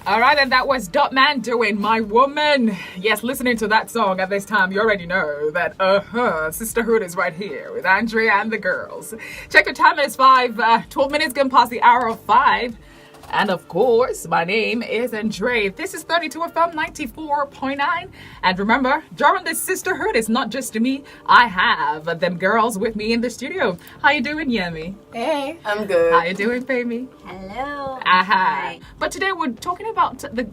All right, and that was Dot Man doing My Woman. Yes, listening to that song at this time, you already know that, sisterhood is right here with Andrea and the girls. Check your time, it's 12 minutes getting past the hour of 5. And of course, my name is Andre. This is 32 FM 94.9. And remember, during this sisterhood, it's not just me. I have them girls with me in the studio. How you doing, Yemi? Hey, I'm good. How you doing, Femi? Hello. Hi. But today we're talking about the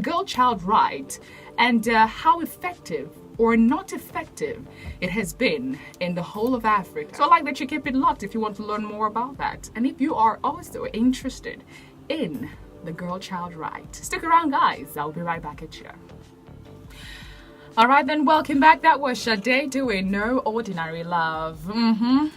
girl child right, and how effective or not effective it has been in the whole of Africa. So I'd like that you keep it locked if you want to learn more about that. And if you are also interested in the girl child right, stick around, guys. I'll be right back at you. All right, then, welcome back. That was Sade doing No Ordinary Love.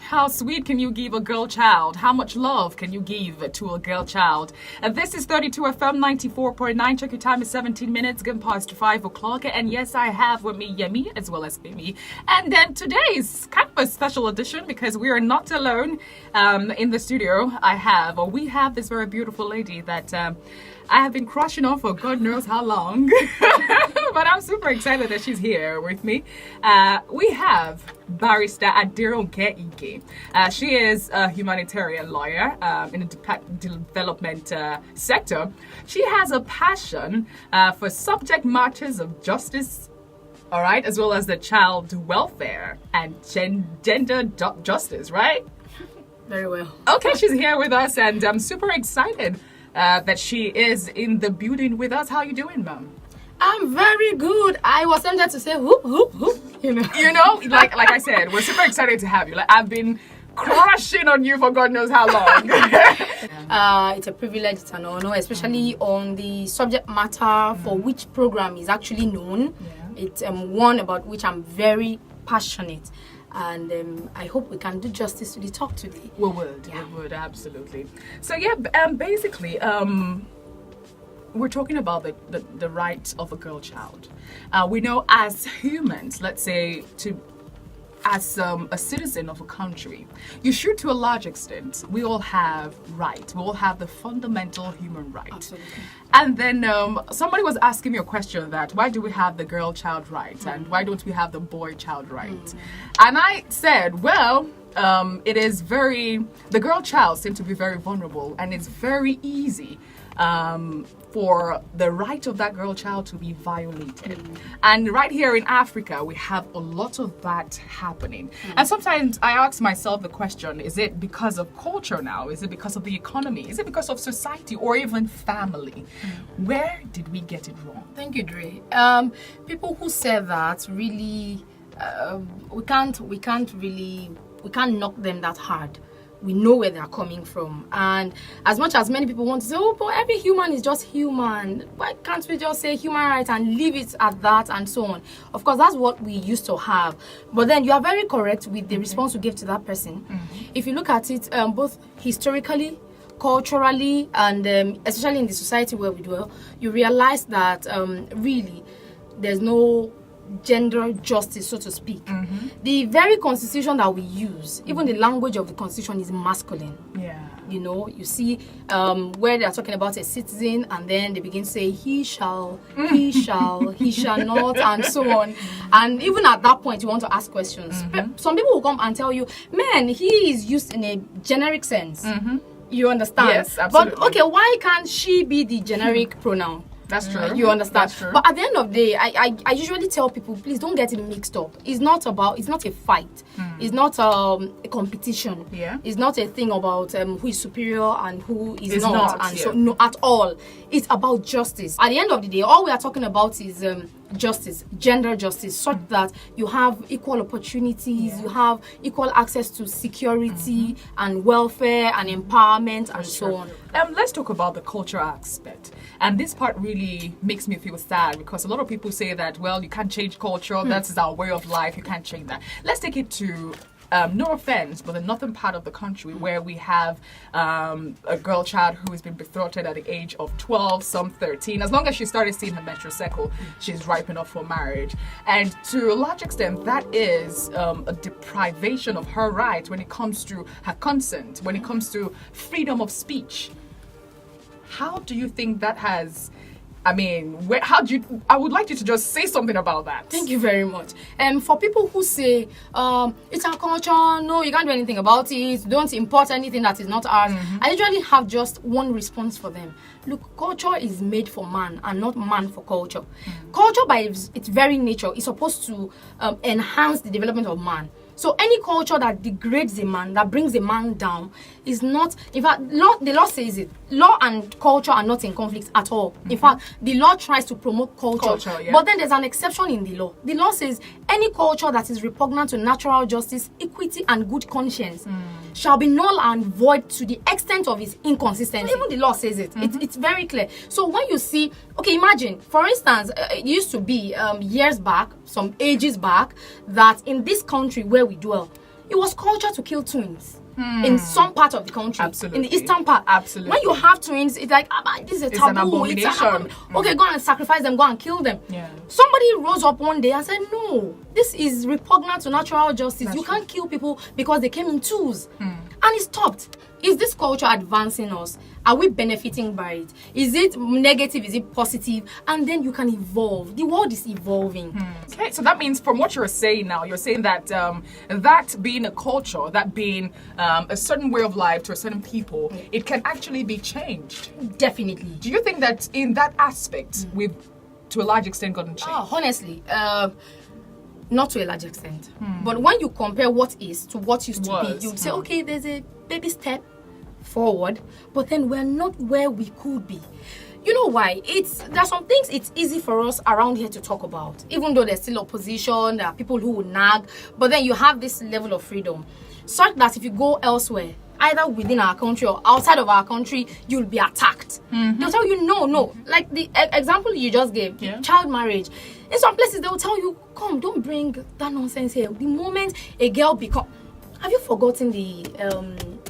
How sweet can you give a girl child? How much love can you give to a girl child? This is 32 FM 94.9. Check your time is 17 minutes, getting past 5 o'clock. And yes, I have with me Yemi as well as Femi. And then today's kind of a special edition because we are not alone in the studio. We have this very beautiful lady that I have been crushing on for God knows how long. But I'm super excited that she's here with me. We have Barrister Adironke Ike. She is a humanitarian lawyer in the development sector. She has a passion for subject matters of justice, all right, as well as the child welfare and gender justice, right? Very well. Okay, she's here with us, and I'm super excited that she is in the building with us. How you doing, ma'am? I'm very good. I was tempted to say whoop, whoop, whoop. You know, like I said, we're super excited to have you. Like, I've been crushing on you for God knows how long. It's a privilege, it's an honor, especially on the subject matter for which program is actually known. Yeah. It's one about which I'm very passionate. And I hope we can do justice to the talk today. We would, absolutely. So yeah, basically, we're talking about the rights of a girl child. We know as humans, let's say, as a citizen of a country, you should, to a large extent, we all have rights. We all have the fundamental human right. Absolutely. And then somebody was asking me a question that, why do we have the girl child right? And why don't we have the boy child right? And I said, well, the girl child seems to be very vulnerable, and it's very easy for the right of that girl child to be violated. And right here in Africa, we have a lot of that happening. And sometimes I ask myself the question, is it because of culture now? Is it because of the economy? Is it because of society or even family? Where did we get it wrong? Thank you, Dre. People who say that really, we can't knock them that hard. We know where they're coming from. And as much as many people want to say, oh, but every human is just human, why can't we just say human rights and leave it at that and so on? Of course, that's what we used to have. But then you are very correct with the response you gave to that person. If you look at it both historically, culturally, and especially in the society where we dwell, you realize that really there's no gender justice, so to speak. The very constitution that we use, even the language of the constitution is masculine. Yeah. You know, you see where they're talking about a citizen and then they begin to say he shall, he shall not, and so on. And even at that point, you want to ask questions. Some people will come and tell you, man, he is used in a generic sense. You understand? Yes, absolutely. But okay, why can't she be the generic pronoun? That's true. You understand? That's true. But at the end of the day, I usually tell people, please don't get it mixed up. It's not a fight. It's not a competition. Yeah. It's not a thing about who is superior and who is not, and yeah. so no at all. It's about justice. At the end of the day, all we are talking about is justice, gender justice, such that you have equal opportunities, you have equal access to security and welfare and empowerment and so on. Let's talk about the cultural aspect. And this part really makes me feel sad because a lot of people say that, well, you can't change culture, that's our way of life, you can't change that. Let's take it to no offense, but the northern part of the country where we have a girl child who has been betrothed at the age of 12, some 13. As long as she started seeing her menstrual cycle, she's ripe enough for marriage. And to a large extent, that is a deprivation of her rights when it comes to her consent, when it comes to freedom of speech. How do you think that has? I mean, I would like you to just say something about that. Thank you very much. For people who say, it's our culture, no, you can't do anything about it, don't import anything that is not ours, I usually have just one response for them. Look, culture is made for man and not man for culture. Culture, by its very nature, is supposed to enhance the development of man. So any culture that degrades a man, that brings a man down, is not, in fact, the law says it. Law and culture are not in conflict at all. In fact, the law tries to promote culture. But then there's an exception in the law. The law says any culture that is repugnant to natural justice, equity, and good conscience shall be null and void to the extent of its inconsistency. Even the law says it. It's very clear. So when you see, okay, imagine, for instance, it used to be years back, some ages back, that in this country where we dwell, it was culture to kill twins. In some part of the country, in the eastern part, when you have twins, it's like this is a taboo. An abomination. Okay, go and sacrifice them, go and kill them. Somebody rose up one day and said, no, this is repugnant to natural justice. You can't kill people because they came in twos. And it stopped. Is this culture advancing us? Are we benefiting by it? Is it negative? Is it positive? And then you can evolve. The world is evolving. Okay, so that means from what you're saying now, you're saying that that being a culture, that being a certain way of life to a certain people, it can actually be changed. Definitely. Do you think that in that aspect, we've to a large extent gotten changed? Honestly, not to a large extent. But when you compare what is to what used to be, you'd say, okay, there's a baby step forward, but then we're not where we could be. You know why? There are some things it's easy for us around here to talk about, even though there's still opposition, there are people who will nag, but then you have this level of freedom, such that if you go elsewhere, either within our country or outside of our country, you'll be attacked. They'll tell you, no. Like the example you just gave, child marriage. In some places, they'll tell you, come, don't bring that nonsense here. The moment a girl have you forgotten the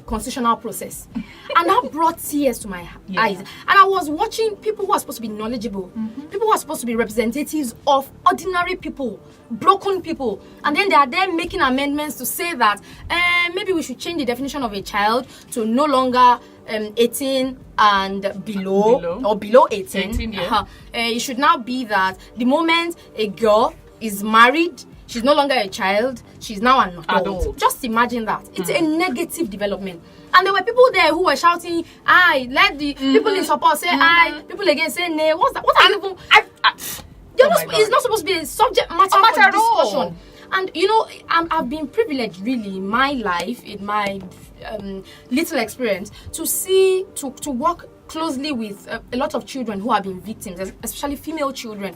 constitutional process? And that brought tears to my eyes. And I was watching people who are supposed to be knowledgeable, people who are supposed to be representatives of ordinary people, broken people, and then they are there making amendments to say that maybe we should change the definition of a child to no longer 18 and below, or below 18. It should now be that the moment a girl is married, she's no longer a child, she's now an adult. Just imagine that. It's a negative development. And there were people there who were shouting, aye, let the people in support say aye, people against say nay. What's that? What are you even? It's not supposed to be a subject matter for discussion. And you know, I've been privileged really in my life, in my little experience, to work closely with a lot of children who have been victims, especially female children.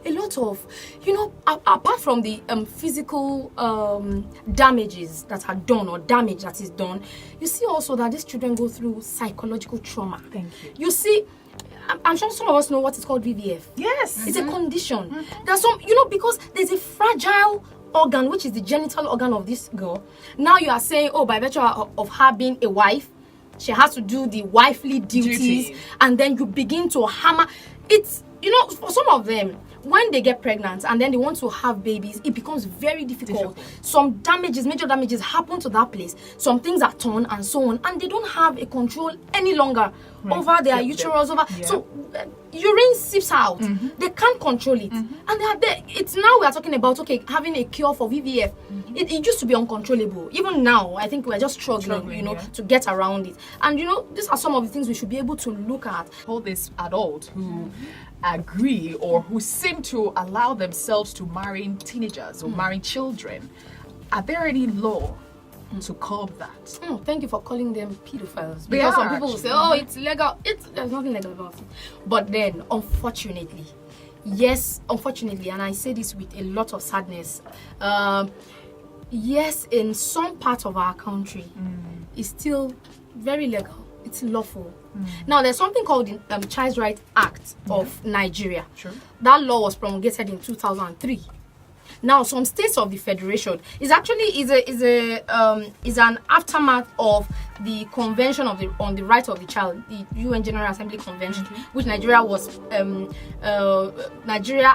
A lot of, you know, apart from the physical damages that are done or damage that is done, you see also that these children go through psychological trauma. Thank you. You see, I'm sure some of us know what is called VVF. Yes. It's a condition. There's some, you know, because there's a fragile organ, which is the genital organ of this girl. Now you are saying, oh, by virtue of her being a wife, she has to do the wifely duties, and then you begin to hammer. It's, you know, for some of them, when they get pregnant and then they want to have babies, it becomes very difficult. Some damages, major damages happen to that place. Some things are torn and so on, and they don't have a control any longer over their uterus. So urine seeps out. They can't control it. And they are there. It's now we are talking about, okay, having a cure for VVF. It used to be uncontrollable. Even now, I think we're just struggling, you know, to get around it. And, you know, these are some of the things we should be able to look at. All these adults who agree or who seem to allow themselves to marry teenagers or marry children, are there any law to curb that? Thank you for calling them pedophiles. Because some people will say, oh, it's legal. There's nothing legal about it. But then, unfortunately, and I say this with a lot of sadness, yes, in some part of our country, it's still very legal. It's lawful. Now, there's something called the Child Rights Act of Nigeria. That law was promulgated in 2003. Now, some states of the federation is actually is an aftermath of the Convention on the Right of the Child, the UN General Assembly Convention, which Nigeria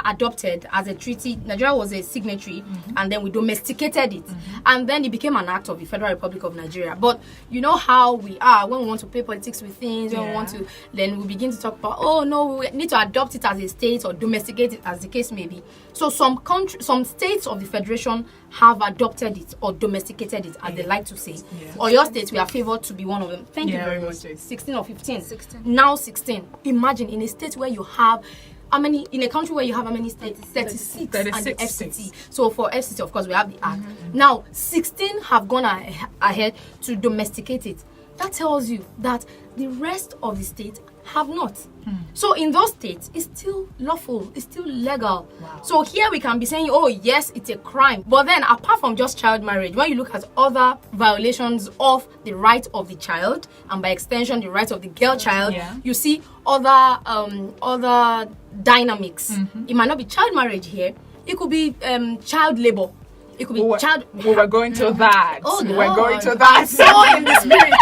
adopted as a treaty. Nigeria was a signatory, and then we domesticated it, and then it became an act of the Federal Republic of Nigeria. But you know how we are when we want to play politics with things, when we want to, then we begin to talk about, oh no, we need to adopt it as a state or domesticate it, as the case may be. So some states of the Federation have adopted it or domesticated it, as they like to say. Or your state, we are favored to be one of them. Thank you very much. 16 or 15. 16. Now 16. Imagine in a state where you have in a country where you have how many states? 36 and the FCT. So for FCT, of course, we have the Act. Now 16 have gone ahead to domesticate it. That tells you that the rest of the states have not. So in those states, it's still lawful, it's still legal. So here we can be saying, oh yes, it's a crime. But then apart from just child marriage, when you look at other violations of the right of the child, and by extension the right of the girl child, you see other dynamics. It might not be child marriage here, it could be child labor. It could be we were going to that. Oh, we were going to that. So in the spirit.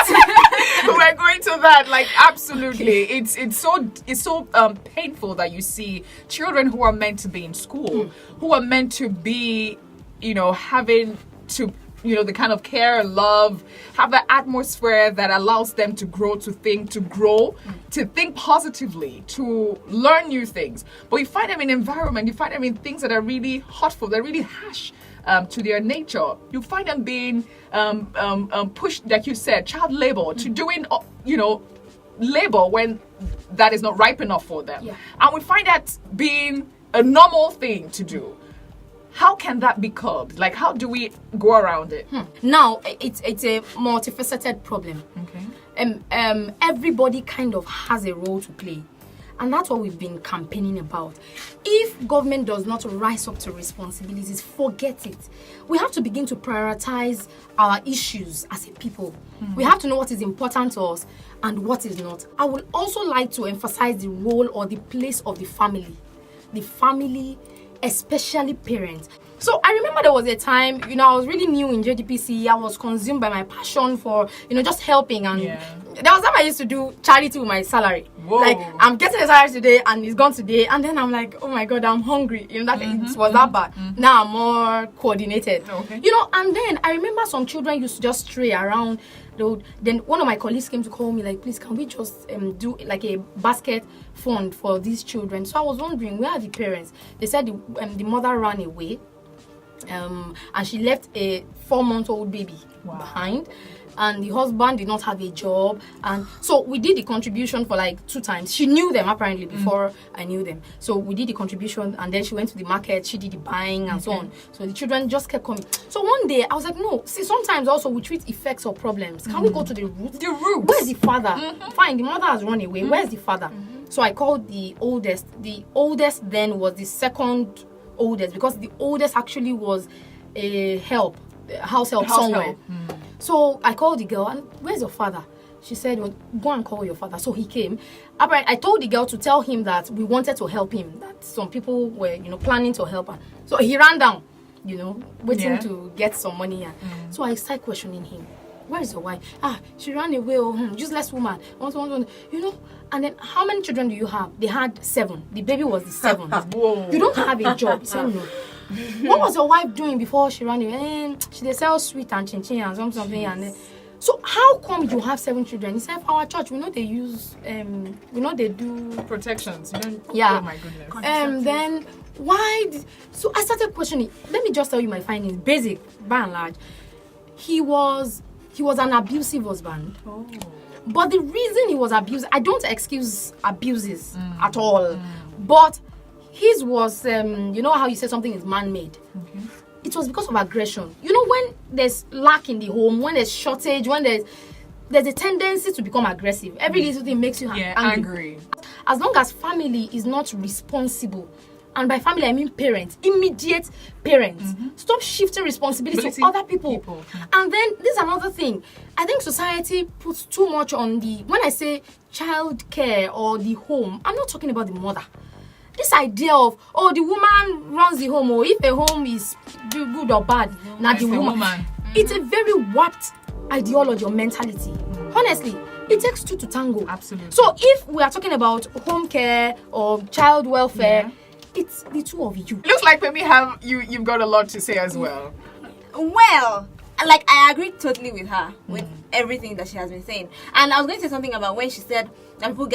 We were going to that. Like absolutely, it's so painful that you see children who are meant to be in school, who are meant to be, having to, the kind of care, love, have the atmosphere that allows them to grow, to think positively, to learn new things. But you find them in environment, you find them in things that are really hurtful, they're really harsh. To their nature, you find them being pushed, like you said, child labor, to doing, labor when that is not ripe enough for them. And we find that being a normal thing to do. How can that be curbed? Like, how do we go around it? Now, it's a multifaceted problem. Everybody kind of has a role to play. And that's what we've been campaigning about. If government does not rise up to responsibilities, forget it. We have to begin to prioritize our issues as a people. We have to know what is important to us and what is not. I would also like to emphasize the role or the place of the family. The family, especially parents. So I remember there was a time, I was really new in JDPC. I was consumed by my passion for, just helping. And there was time I used to do charity with my salary. Whoa. Like, I'm getting a salary today and it's gone today. And then I'm like, oh my God, I'm hungry. It was that bad. Now I'm more coordinated. And then I remember some children used to just stray around. Then one of my colleagues came to call me, like, please, can we just do like a basket fund for these children? So I was wondering, where are the parents? They said the mother ran away. And she left a 4-month-old baby behind, and the husband did not have a job. And so we did the contribution for like 2 times. She knew them apparently before I knew them. So we did the contribution, and then she went to the market, she did the buying and so on. So the children just kept coming. So one day I was like, no, see, sometimes also we treat effects or problems. Can we go to the root? The root. Where's the father? Fine, the mother has run away. Where's the father? So I called the oldest. The oldest then was the second oldest, because the oldest actually was a house help somewhere. So I called the girl, and where's your father? She said, well, go and call your father. So he came. I told the girl to tell him that we wanted to help him, that some people were, planning to help her. So he ran down, waiting to get some money. So I started questioning him. Where is your wife? She ran away. Useless woman. And then, how many children do you have? They had 7. The baby was the 7th. You don't have a job. He said, no. What was your wife doing before she ran away? She sell sweet and chin and something. And then, so how come you have 7 children? He said, for our church, we know they use, they do protections. Yeah. Oh my goodness. Then why? So I started questioning. Let me just tell you my findings. Basic, by and large, he was an abusive husband. But the reason he was abused, I don't excuse abuses at all. But his was, how you say something is man-made. It was because of aggression. When there's lack in the home, when there's shortage, when there's a tendency to become aggressive. Every little thing makes you angry. As long as family is not responsible, and by family I mean parents, immediate parents, stop shifting responsibility to other people. And then this is another thing. I think society puts too much on when I say child care or the home, I'm not talking about the mother. This idea of, the woman runs the home, or if a home is good or bad, not the woman. It's a very warped ideology or mentality. Honestly, it takes two to tango. Absolutely. So if we are talking about home care or child welfare, it's the two of you. Looks like maybe you've got a lot to say as well. Well, like I agree totally with her with everything that she has been saying. And I was going to say something about when she said that people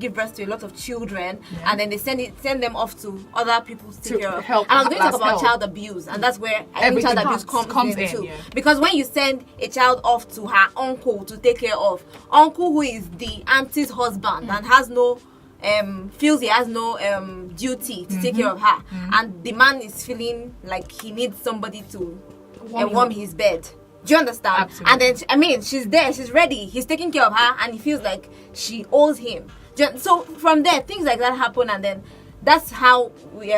give birth to a lot of children and then they send them off to other people to take care of. Help, and I was going to talk about help. child abuse, and that's where I think Everything child abuse comes in too. Yeah. Because when you send a child off to her uncle to take care of, uncle who is the auntie's husband and has no feels he has no duty to take care of her, and the man is feeling like he needs somebody to warm his bed. Do you understand? Absolutely. And then she's there, she's ready, he's taking care of her, and he feels like she owes him. So from there, things like that happen, and then that's how we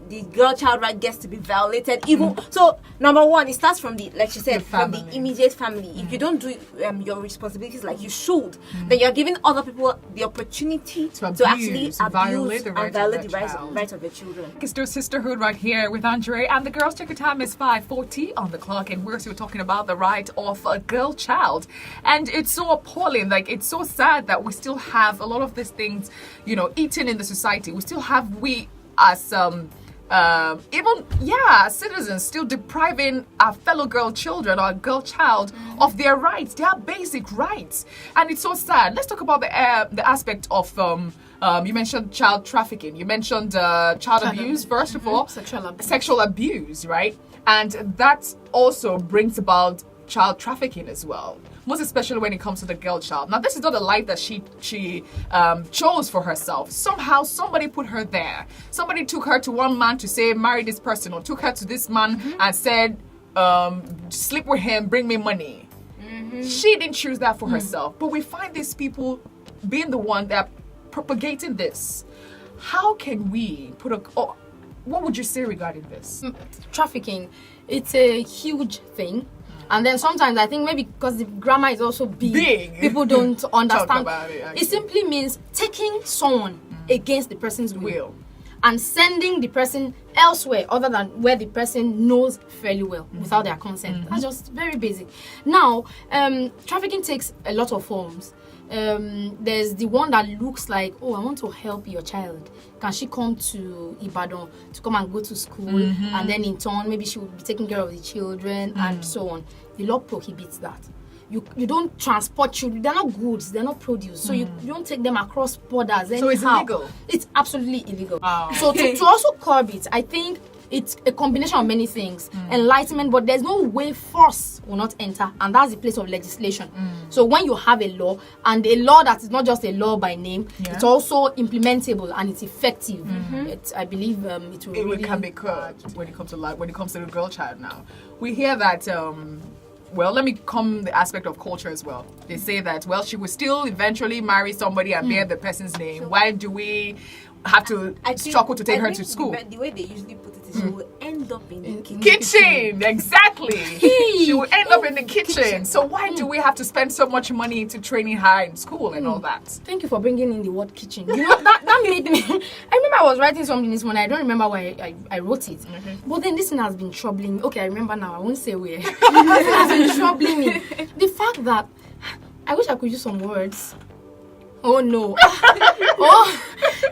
the girl child right gets to be violated. Even so, number one, it starts from the, like she said, from the immediate family. If you don't do your responsibilities like you should, then you're giving other people the opportunity to actually violate the and violate the rights of their children. It's still sisterhood right here with Andre, and the girls' ticket time is 5:40 on the clock, and we're still talking about the right of a girl child. And it's so appalling, like it's so sad that we still have a lot of these things, eaten in the society. We still have as citizens still depriving our fellow girl children or girl child of their rights, their basic rights, and it's so sad. Let's talk about the aspect of you mentioned child trafficking, you mentioned child abuse first of all, sexual abuse, right? And that also brings about child trafficking as well, most especially when it comes to the girl child. Now, this is not a life that she chose for herself. Somehow, somebody put her there. Somebody took her to one man to say, marry this person, or took her to this man and said, sleep with him, bring me money. She didn't choose that for herself. But we find these people being the one that are propagating this. How can we what would you say regarding this? Trafficking, it's a huge thing. And then sometimes I think maybe because the grammar is also big. People don't understand. Talk about it, it simply means taking someone against the person's will and sending the person elsewhere other than where the person knows fairly well without their consent. That's just very basic. Now, trafficking takes a lot of forms. There's the one that looks like, I want to help your child. Can she come to Ibadan to come and go to school? And then in turn, maybe she will be taking care of the children and so on. The law prohibits that. You don't transport children. They're not goods. They're not produce. So you don't take them across borders anyhow. So it's illegal? It's absolutely illegal. Oh. So to also curb it, I think it's a combination of many things. Enlightenment, but there's no way force will not enter, and that's the place of legislation. So when you have a law, and a law that is not just a law by name, it's also implementable and it's effective. I believe it really can be curbed when it comes to the girl child. Now we hear that let me come the aspect of culture as well. They say that she will still eventually marry somebody and bear the person's name. Why do we have to struggle to take her to school? The way they usually put it is she will end up in the kitchen. Exactly. She will end up in the kitchen. So why do we have to spend so much money to training her in school and all that? Thank you for bringing in the word kitchen. That made me. I remember I was writing something this morning. I don't remember why I wrote it. But then this thing has been troubling me. Okay, I remember now. I won't say where. It has been troubling me. The fact that I wish I could use some words. Oh no.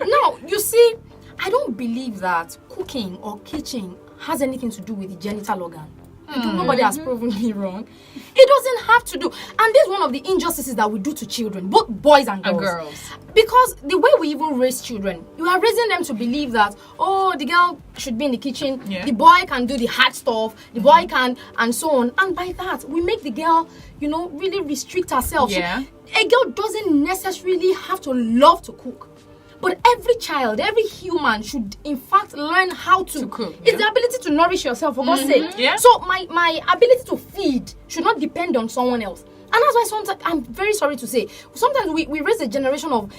No, you see, I don't believe that cooking or kitchen has anything to do with the genital organ. Nobody has proven me wrong. It doesn't have to do. And this is one of the injustices that we do to children, both boys and girls. Because the way we even raise children, you are raising them to believe that, the girl should be in the kitchen, the boy can do the hard stuff, the boy can, and so on. And by that, we make the girl, really restrict herself. Yeah. So a girl doesn't necessarily have to love to cook. But every child, every human should in fact learn how to cook. It's the ability to nourish yourself, for God's sake. Yeah. So my ability to feed should not depend on someone else. And that's why sometimes, I'm very sorry to say, sometimes we raise a generation of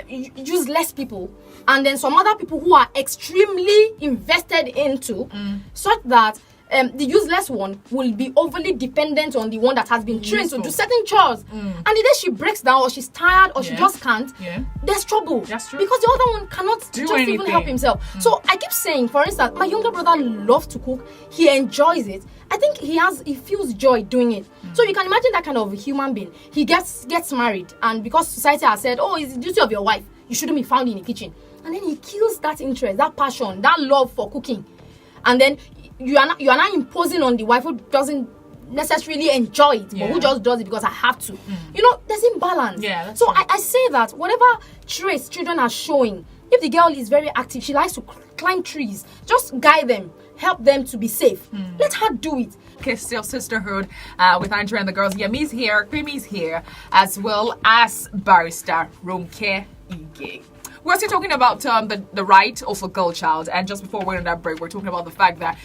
useless people, and then some other people who are extremely invested into, such that the useless one will be overly dependent on the one that has been trained to do certain chores. And the day she breaks down, or she's tired, or she just can't, there's trouble. That's true. Because the other one cannot even help himself. So I keep saying, for instance, my younger brother loves to cook. He enjoys it. I think he feels joy doing it. So you can imagine that kind of human being. He gets married, and because society has said, oh, it's the duty of your wife, you shouldn't be found in the kitchen. And then he kills that interest, that passion, that love for cooking. And then you are not imposing on the wife who doesn't necessarily enjoy it, but who just does it because I have to. There's imbalance. So I say that whatever traits children are showing, if the girl is very active, she likes to climb trees, just guide them, help them to be safe. Let her do it. Okay, still sisterhood with Andrea and the girls. Yami's here, Creamy's here, as well as barrister Ronke Ige. We're still talking about the right of a girl child, and just before we went on that break, we're talking about the fact that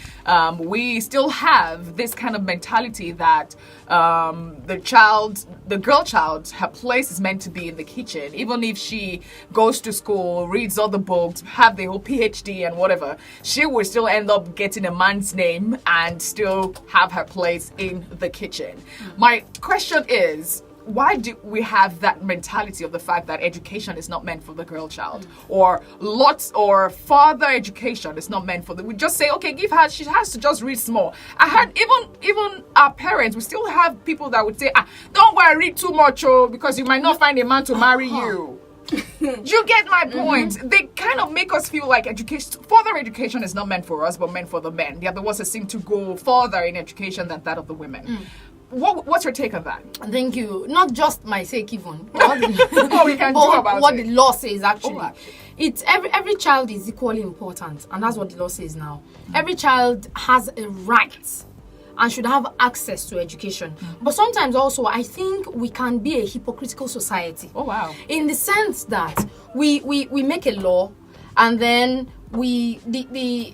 we still have this kind of mentality that the girl child, her place is meant to be in the kitchen. Even if she goes to school, reads all the books, have the whole PhD and whatever, she will still end up getting a man's name and still have her place in the kitchen. My question is, why do we have that mentality of the fact that education is not meant for the girl child, or further education is not meant for we just say, okay, give her, she has to just read small. I heard even our parents, we still have people that would say, don't worry, read too much, because you might not find a man to marry you. You get my point? They kind of make us feel like further education is not meant for us, but meant for the men. They are the ones that seem to go further in education than that of the women. What's your take on that? Thank you. Not just my sake, even. We can talk about what the law says, actually. It's every child is equally important, and that's what the law says now. Every child has a right and should have access to education. But sometimes also, I think we can be a hypocritical society. Oh, wow. In the sense that we make a law, and then the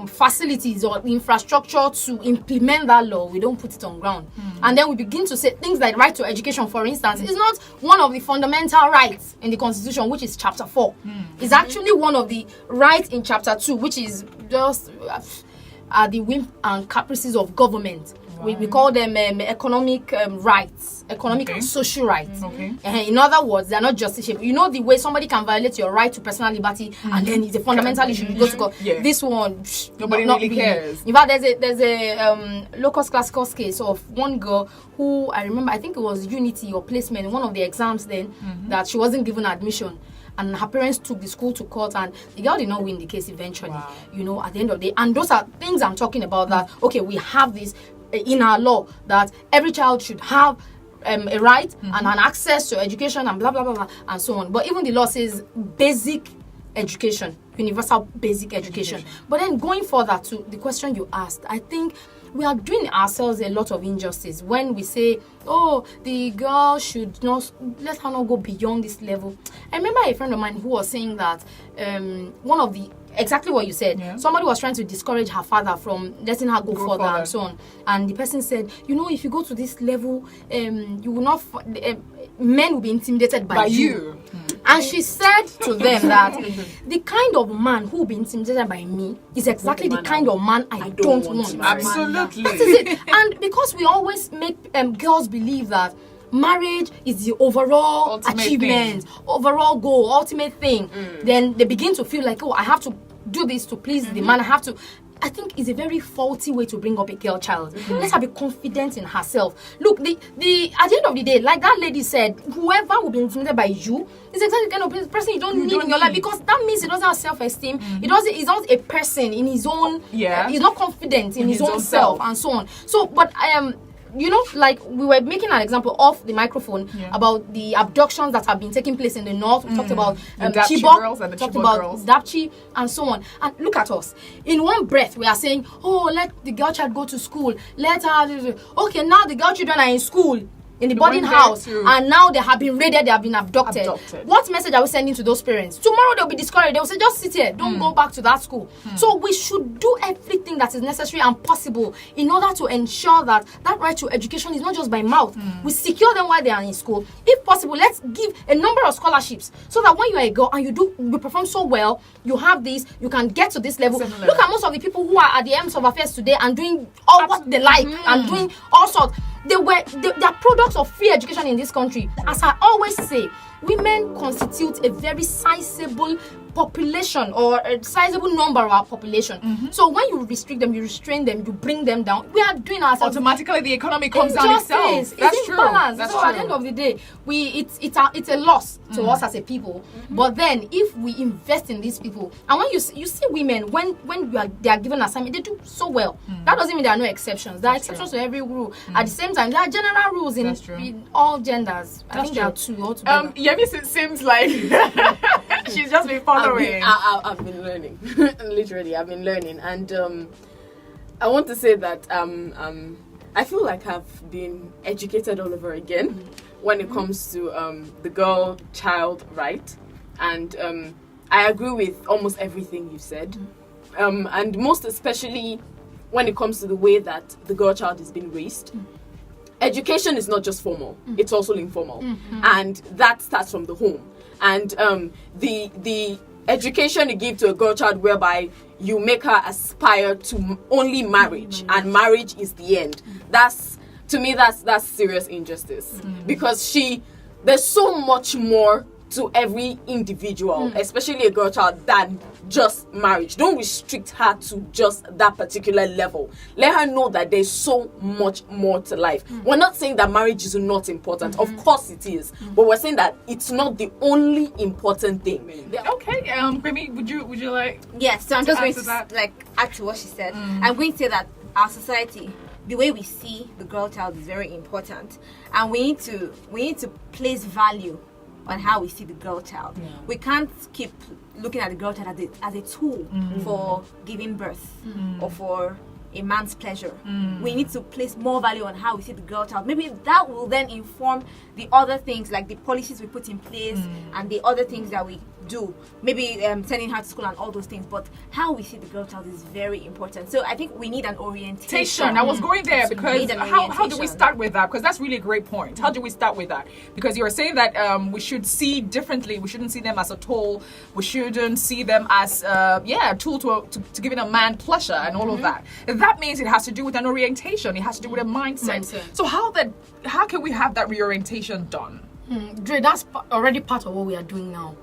facilities or the infrastructure to implement that law, we don't put it on ground. And then we begin to say things like right to education, for instance, is not one of the fundamental rights in the Constitution, which is chapter 4. It's actually one of the rights in chapter 2, which is just the whim and caprices of government. We call them economic rights, economic and social rights. In other words, they are not justiciable. You know the way somebody can violate your right to personal liberty, and then it's a fundamental issue. You go to court. This one, nobody really cares. In fact, there's a locus classicus case of one girl who I remember. I think it was Unity or placement in one of the exams then that she wasn't given admission. And her parents took the school to court, and the girl did not win the case eventually. At the end of the day. And those are things I'm talking about, that, okay, we have this in our law, that every child should have a right and an access to education and blah, blah, blah, blah, and so on. But even the law says basic education, universal basic education. But then going further to the question you asked, I think we are doing ourselves a lot of injustice when we say, oh, the girl should not, let her not go beyond this level. I remember a friend of mine who was saying that exactly what you said. Somebody was trying to discourage her father from letting her go further and so on. And the person said, if you go to this level, you will not, men will be intimidated by you. And she said to them that the kind of man who will be intimidated by me is exactly the kind of man I don't want. Absolutely. That is it. And because we always make girls believe that marriage is the overall achievement, overall goal, ultimate thing, then they begin to feel like, oh, I have to do this to please the man. I think it's a very faulty way to bring up a girl child. Let her be confident in herself. Look, at the end of the day, like that lady said, whoever will be intimidated by you is exactly the kind of person you don't need in your life, because that means he doesn't have self-esteem. He's not a person in his own. He's not confident in his own self and so on. So, but like we were making an example off the microphone about the abductions that have been taking place in the north. We talked about Chibok, talked about Dapchi, and so on. And look at us. In one breath, we are saying, oh, let the girl child go to school. Let her. Okay, now the girl children are in school, in the boarding house, and now they have been raided, they have been abducted. What message are we sending to those parents? Tomorrow they'll be discouraged. They'll say, just sit here, don't go back to that school. So we should do everything that is necessary and possible in order to ensure that that right to education is not just by mouth. We secure them while they are in school. If possible, let's give a number of scholarships so that when you are a girl and you perform so well, you have this, you can get to this level. Look at most of the people who are at the ends of affairs today and doing all what they like and doing all sorts. They are products of free education in this country. As I always say, women constitute a very sizable population or a sizable number of our population. So when you restrict them, you restrain them, you bring them down, we are doing ourselves. Automatically the economy comes down itself. That's true. That's so true. at the end of the day, it's a loss to us as a people. But then if we invest in these people, and when you see women, when they are given assignment, they do so well. That doesn't mean there are no exceptions. There are exceptions to every rule. At the same time, there are general rules in all genders. I think there are two altogether. Yemi seems like she's just been following. I've been learning. Literally, I've been learning, and I want to say that I feel like I've been educated all over again when it comes to the girl-child right, and I agree with almost everything you said, and most especially when it comes to the way that the girl-child is being raised. Education is not just formal; it's also informal, and that starts from the home. And the education you give to a girl child, whereby you make her aspire to only marriage, and marriage is the end. That's, to me, that's serious injustice, because there's so much more to every individual, especially a girl child, than just marriage. Don't restrict her to just that particular level. Let her know that there's so much more to life. We're not saying that marriage is not important. Of course it is. But we're saying that it's not the only important thing. Okay, Kwemi, would you like? Yes, so I'm just going to that? add to what she said. I'm going to say that our society, the way we see the girl child is very important, and we need to place value on how we see the girl child. We can't keep looking at the girl child as a tool for giving birth or for a man's pleasure. We need to place more value on how we see the girl child. Maybe that will then inform the other things, like the policies we put in place and the other things that we do. Maybe sending her to school and all those things. But how we see the girl child is very important. So I think we need an orientation. I was going there because how do we orientation. start with that? Because that's really a great point. How do we start with that? Because you're saying that we should see differently. We shouldn't see them as a tool. We shouldn't see them as a tool to giving a man pleasure and all of that. That means it has to do with an orientation. It has to do with a mindset. So how can we have that reorientation done? Dre, that's already part of what we are doing now.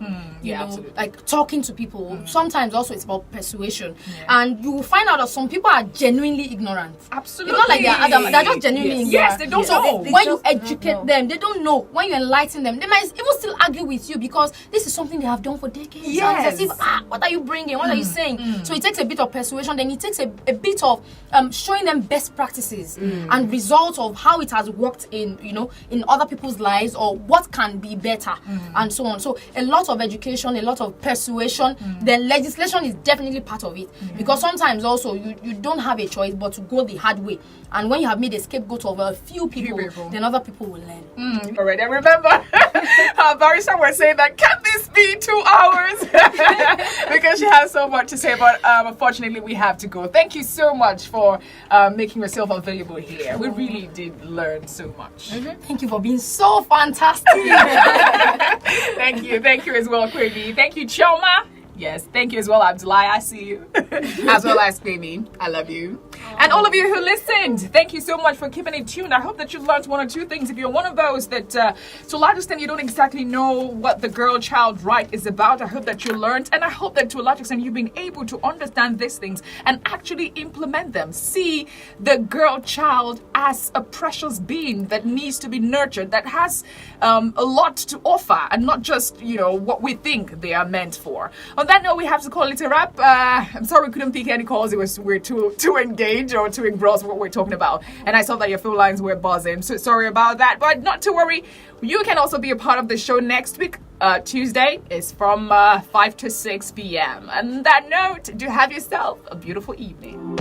You know, absolutely. like talking to people. Sometimes also it's about persuasion, and you will find out that some people are genuinely ignorant. Absolutely. It's not like they're just genuinely ignorant. Yes, they don't know. When you educate them, they don't know. When you enlighten them, they might even still argue with you because this is something they have done for decades. Yes. And it's as if, what are you bringing? What are you saying? So it takes a bit of persuasion. Then it takes a bit of showing them best practices and results of how it has worked in other people's lives, or what can be better, and so on. So a lot of education, a lot of persuasion. Then legislation is definitely part of it, because sometimes also you don't have a choice but to go the hard way. And when you have made a scapegoat of a few people, then other people will learn. All right, I remember Barista was saying that, can this be 2 hours? Because she has so much to say, but unfortunately we have to go. Thank you so much for making yourself available here. We really did learn so much. Thank you for being so fantastic. Thank you as well, Kwemi. Thank you, Choma. Yes, thank you as well, Abdullah. I see you. As well as Kwemi. I love you. And all of you who listened, thank you so much for keeping it tuned. I hope that you learned one or two things. If you're one of those that, to a large extent, you don't exactly know what the girl-child right is about, I hope that you learned. And I hope that to a large extent, you've been able to understand these things and actually implement them. See the girl-child as a precious being that needs to be nurtured, that has a lot to offer, and not just, what we think they are meant for. On that note, we have to call it a wrap. I'm sorry we couldn't pick any calls. We're too engaged or too engrossed with what we're talking about. And I saw that your phone lines were buzzing. So sorry about that. But not to worry. You can also be a part of the show next week. Tuesday is from 5 to 6 p.m. And on that note, do have yourself a beautiful evening.